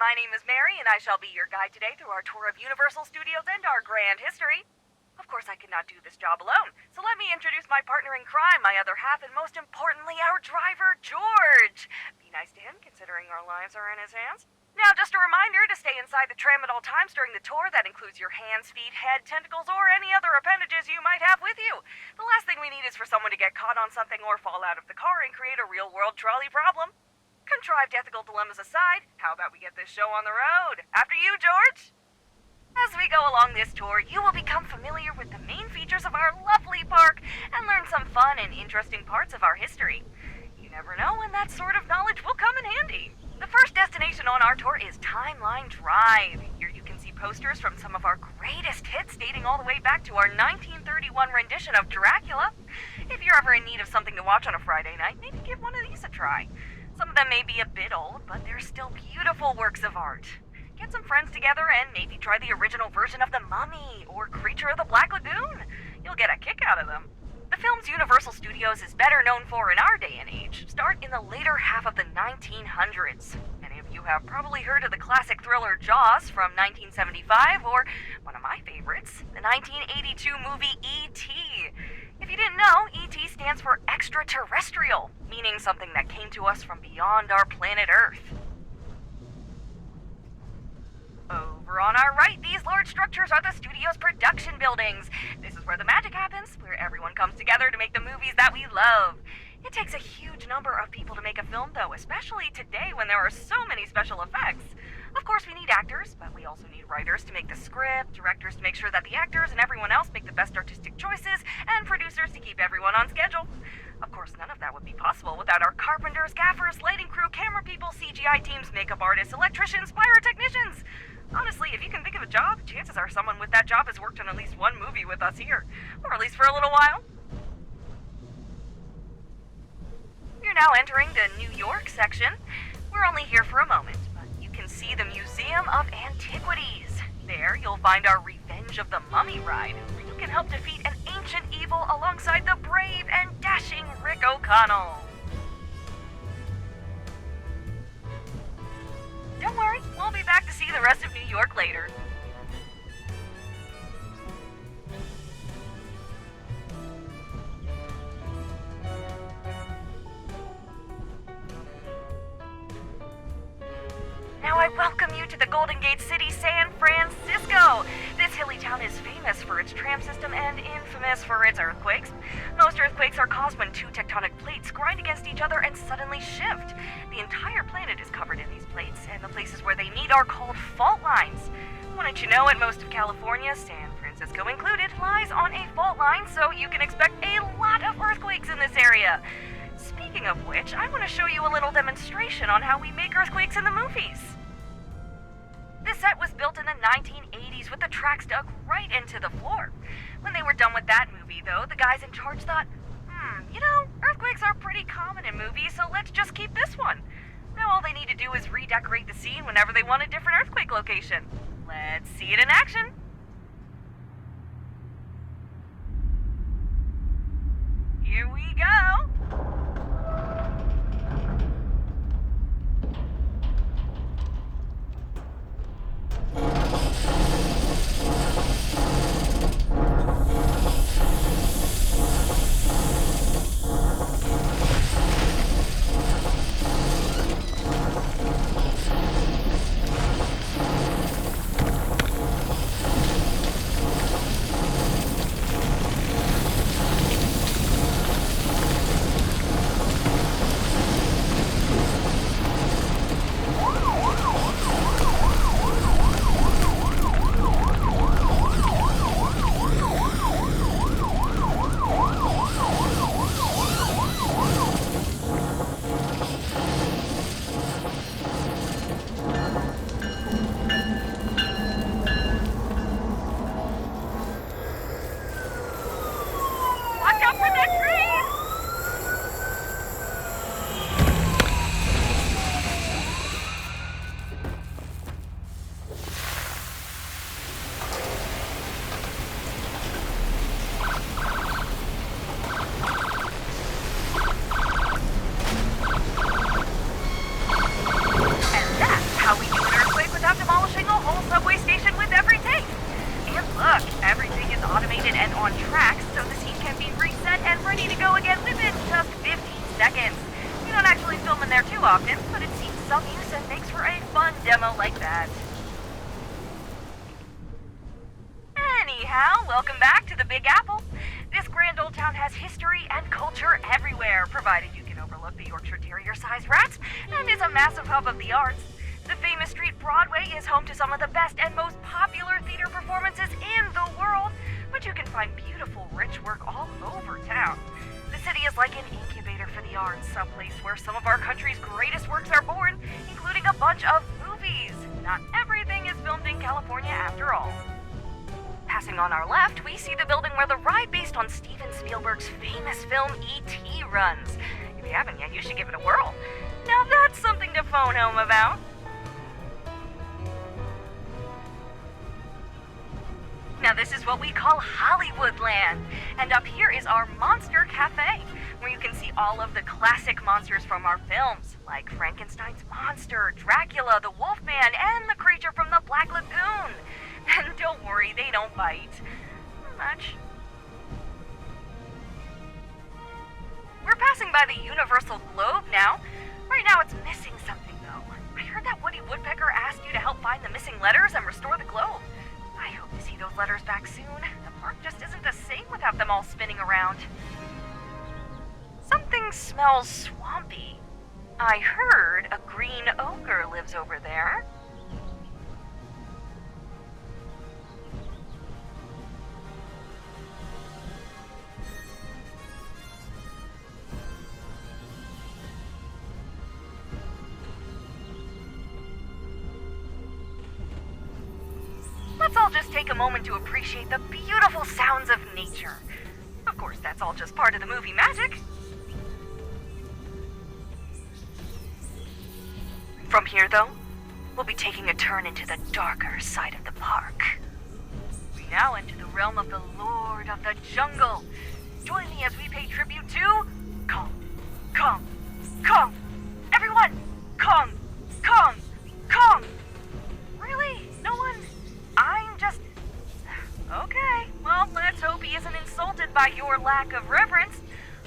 My name is Mary, and I shall be your guide today through our tour of Universal Studios and our grand history. Of course, I cannot do this job alone, so let me introduce my partner in crime, my other half, and most importantly, our driver, George. Be nice to him, considering our lives are in his hands. Now, just a reminder to stay inside the tram at all times during the tour. That includes your hands, feet, head, tentacles, or any other appendages you might have with you. The last thing we need is for someone to get caught on something or fall out of the car and create a real-world trolley problem. Contrived ethical dilemmas aside, how about we get this show on the road? After you, George! As we go along this tour, you will become familiar with the main features of our lovely park and learn some fun and interesting parts of our history. You never know when that sort of knowledge will come in handy. The first destination on our tour is Timeline Drive. Here you can see posters from some of our greatest hits dating all the way back to our 1931 rendition of Dracula. If you're ever in need of something to watch on a Friday night, maybe give one of these a try. Some of them may be a bit old, but they're still beautiful works of art. Get some friends together and maybe try the original version of The Mummy or Creature of the Black Lagoon. You'll get a kick out of them. The films Universal Studios is better known for in our day and age start in the later half of the 1900s. Many of you have probably heard of the classic thriller Jaws from 1975, or one of my favorites, the 1982 movie E.T. If you didn't know, E.T. stands for extraterrestrial, meaning something that came to us from beyond our planet Earth. Over on our right, these large structures are the studio's production buildings. This is where the magic happens, where everyone comes together to make the movies that we love. It takes a huge number of people to make a film, though, especially today when there are so many special effects. Of course, we need actors, but we also need writers to make the script, directors to make sure that the actors and everyone else make the best artistic choices, and producers to keep everyone on schedule. Of course, none of that would be possible without our carpenters, gaffers, lighting crew, camera people, CGI teams, makeup artists, electricians, pyrotechnicians. Honestly, if you can think of a job, chances are someone with that job has worked on at least one movie with us here, or at least for a little while. You're now entering the New York section. We're only here for a moment, but you can see the Museum of Antiquities. There, you'll find our Revenge of the Mummy ride, where you can help defeat an ancient evil alongside the brave and dashing Rick O'Connell. Don't worry, we'll be back to see the rest of New York later. Now I welcome you to the Golden Gate City, San Francisco. This hilly town is famous for its tram system and infamous for its earthquakes. Most earthquakes are caused when two tectonic plates grind against each other and suddenly shift. The entire planet is covered in these plates, and the places where they meet are called fault lines. Wouldn't you know it, most of California, San Francisco included, lies on a fault line, so you can expect a lot of earthquakes in this area. Speaking of which, I want to show you a little demonstration on how we make earthquakes in the movies. This set was built in the 1980s with the tracks dug right into the floor. When they were done with that movie, though, the guys in charge thought, earthquakes are pretty common in movies, so let's just keep this one. Now all they need to do is redecorate the scene whenever they want a different earthquake location. Let's see it in action. Here we go. film in there too often, but it seems some use and makes for a fun demo like that. Anyhow, welcome back to the Big Apple. This grand old town has history and culture everywhere, provided you can overlook the Yorkshire Terrier-sized rats, and is a massive hub of the arts. The famous street Broadway is home to some of the best and most popular theater performances in the world, but you can find beautiful, rich work all over town. The city is like an incubator for the arts, a place where some of our country's greatest works are born, including a bunch of movies. Not everything is filmed in California after all. Passing on our left, we see the building where the ride based on Steven Spielberg's famous film E.T. runs. If you haven't yet, you should give it a whirl. Now that's something to phone home about. Now this is what we call Hollywoodland, and up here is our Monster Cafe, where you can see all of the classic monsters from our films, like Frankenstein's monster, Dracula, the Wolfman, and the creature from the Black Lagoon. And don't worry, they don't bite much. We're passing by the Universal Globe now. Right now it's missing something though. I heard that Woody Woodpecker asked you to help find the missing letters and restore the globe. I hope to see those letters back soon. The park just isn't the same without them all spinning around. Something smells swampy. I heard a green ogre lives over there. Let's all just take a moment to appreciate the beautiful sounds of nature. Of course, that's all just part of the movie magic. From here, though, we'll be taking a turn into the darker side of the park. We now enter the realm of the Lord of the Jungle. Join me as we pay tribute to Kong, Kong, Kong. Everyone, Kong, Kong, Kong. Really? No one? I'm just... Okay, well, let's hope he isn't insulted by your lack of reverence.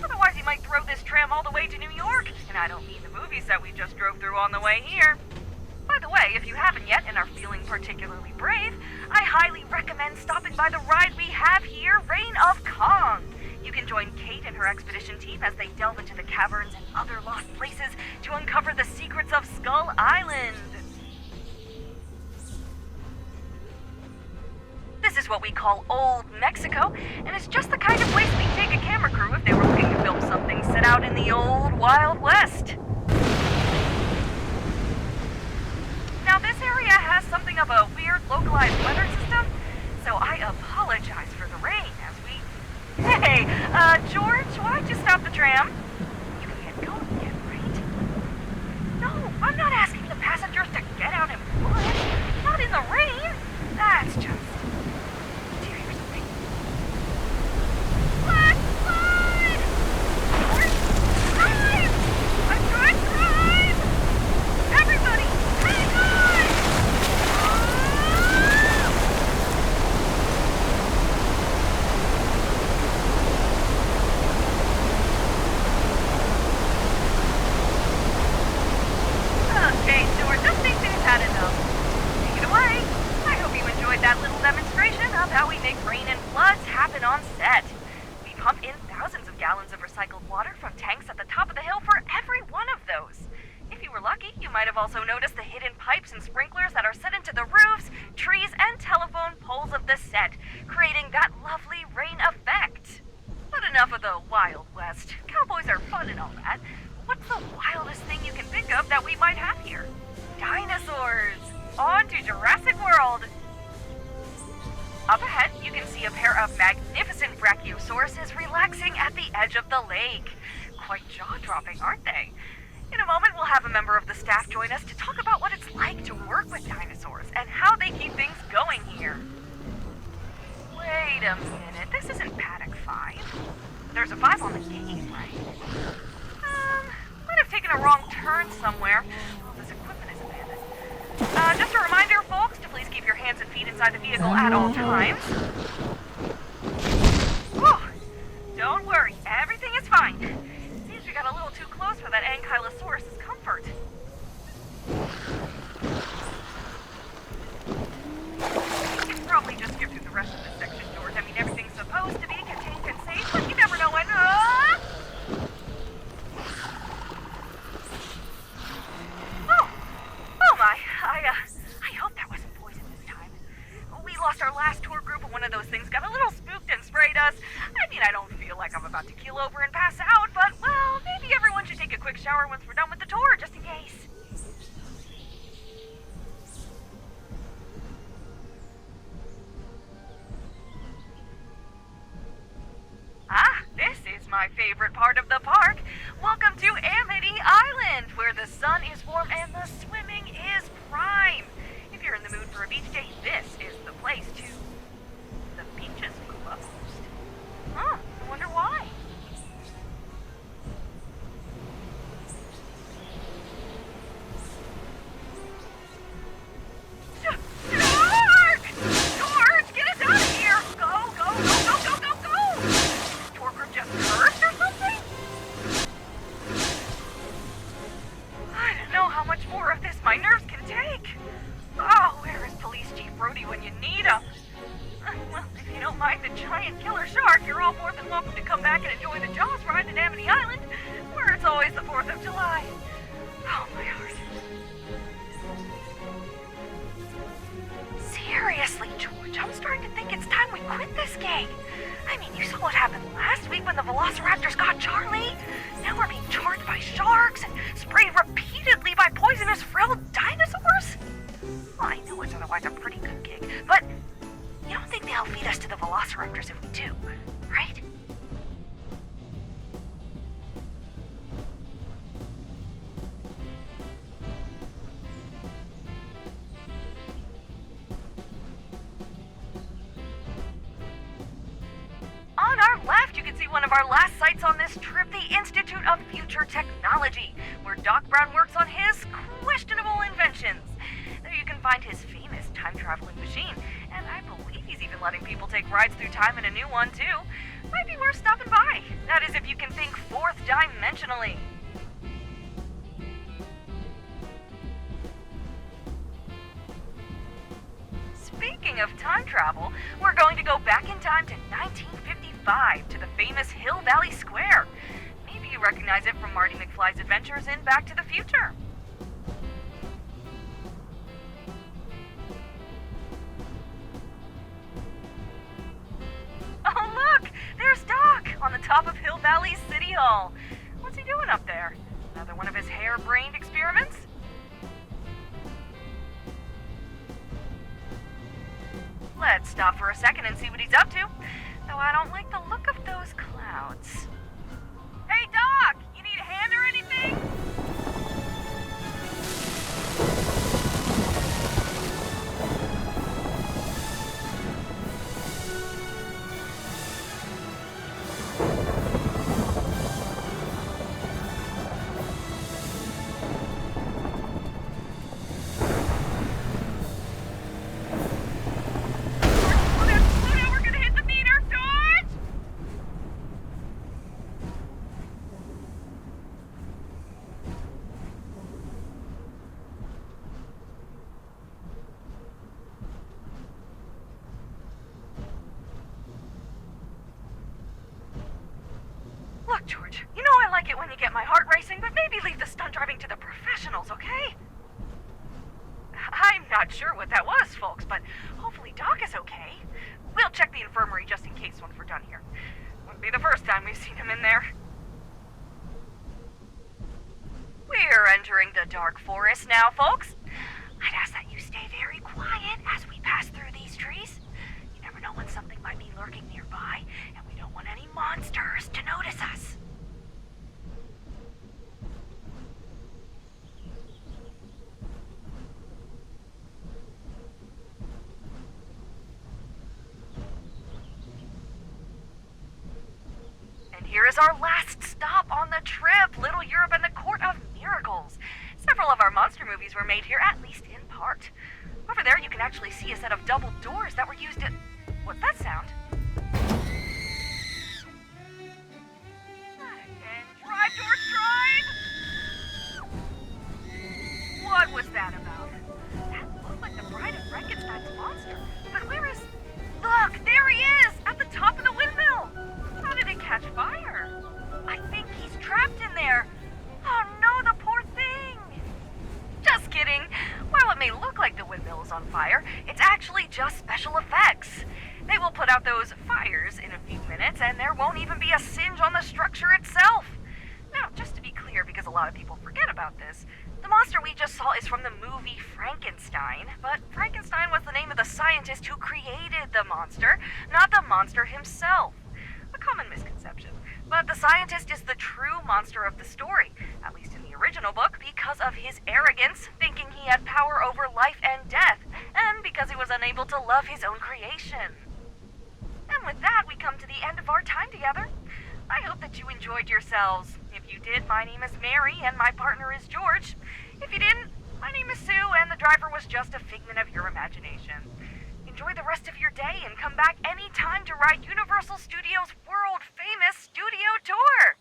Otherwise, he might throw this tram all the way to New York. And I don't mean the movies that we just drove through on the way here. By the way, if you haven't yet and are feeling particularly brave, I highly recommend stopping by the ride we have here, Reign of Kong. You can join Kate and her expedition team as they delve into the caverns and other lost places to uncover the secrets of Skull Island. This is what we call Old Mexico, and it's just the kind of place we'd take a camera crew if they were looking to film something set out in the old Wild West. Now this area has something of a weird localized weather system, so I apologize for the rain as we... Hey, George, why'd you stop the tram? You can't go yet, right? No, I'm not asking the passengers to get out and run. Not in the rain. That's just... Just a reminder, folks, to please keep your hands and feet inside the vehicle at all times. Whew. Don't worry, everything is fine. Seems we got a little too close for that ankylosaurus once we're done with the tour, just in case. Ah, this is my favorite part of the park. Welcome to Amity Island, where the sun is warm and the swimming is prime. If you're in the mood for a beach day, this is the place to... The beach is closed. Huh, I wonder why. Shark! George, get us out of here! Go, go, go, go, go, go, go! Tour group just cursed or something? I don't know how much more of this my nerves can take. Oh, where is Police Chief Brody when you need him? Well, if you don't mind the giant killer shark, you're all more than welcome to come back and enjoy the Jaws ride at Amity Island, where it's always the 4th of July. Oh, my heart. Seriously, George, I'm starting to think it's time we quit this gig. I mean, you saw what happened last week when the Velociraptors got Charlie. Now we're being charged by sharks and sprayed repeatedly by poisonous frilled dinosaurs. Well, I know it's otherwise a pretty good gig, but you don't think they'll feed us to the Velociraptors if we do, right? On our left, you can see one of our last sites on this trip, the Institute of Future Technology, where Doc Brown works on his questionable inventions. There you can find his famous time-traveling machine, and I believe he's even letting people take rides through time in a new one, too. Might be worth stopping by. That is if you can think fourth dimensionally. Speaking of time travel, we're going to go back in time to 1955 to the famous Hill Valley Square. Maybe you recognize it from Marty McFly's adventures in Back to the Future. Oh look! There's Doc on the top of Hill Valley City Hall. What's he doing up there? Another one of his harebrained experiments? Let's stop for a second and see what he's up to. Though I don't like the look of those clouds. Hey, Doc! You need a hand or anything? Look, George, you know I like it when you get my heart racing, but maybe leave the stunt driving to the professionals, okay? I'm not sure what that was, folks, but hopefully Doc is okay. We'll check the infirmary just in case once we're done here. Wouldn't be the first time we've seen him in there. We're entering the dark forest now, folks. I'd ask that you stay very quiet as we pass through these trees. You never know when something might be lurking nearby, and we don't want any monsters to notice us. And here is our last stop on the trip, Little Europe and the Court of Miracles. Several of our monster movies were made here, at least in part. Over there, you can actually see a set of double doors that were used to... What's that sound? And drive, George, drive! What was that about? That looked like the bride of Frankenstein's monster. But where is... Look, there he is! At the top of the windmill! How did it catch fire? I think he's trapped in there. Oh no, the poor thing! Just kidding. While it may look like the windmill is on fire, it's actually just special effects. They will put out those fires in a few minutes, and there won't even be a singe on the structure itself. Now, just to be clear, because a lot of people forget, forget about this. The monster we just saw is from the movie Frankenstein, but Frankenstein was the name of the scientist who created the monster, not the monster himself. A common misconception. But the scientist is the true monster of the story, at least in the original book, because of his arrogance, thinking he had power over life and death, and because he was unable to love his own creation. And with that, we come to the end of our time together. I hope that you enjoyed yourselves. If you did, my name is Mary, and my partner is George. If you didn't, my name is Sue, and the driver was just a figment of your imagination. Enjoy the rest of your day and come back anytime to ride Universal Studios' world-famous studio tour!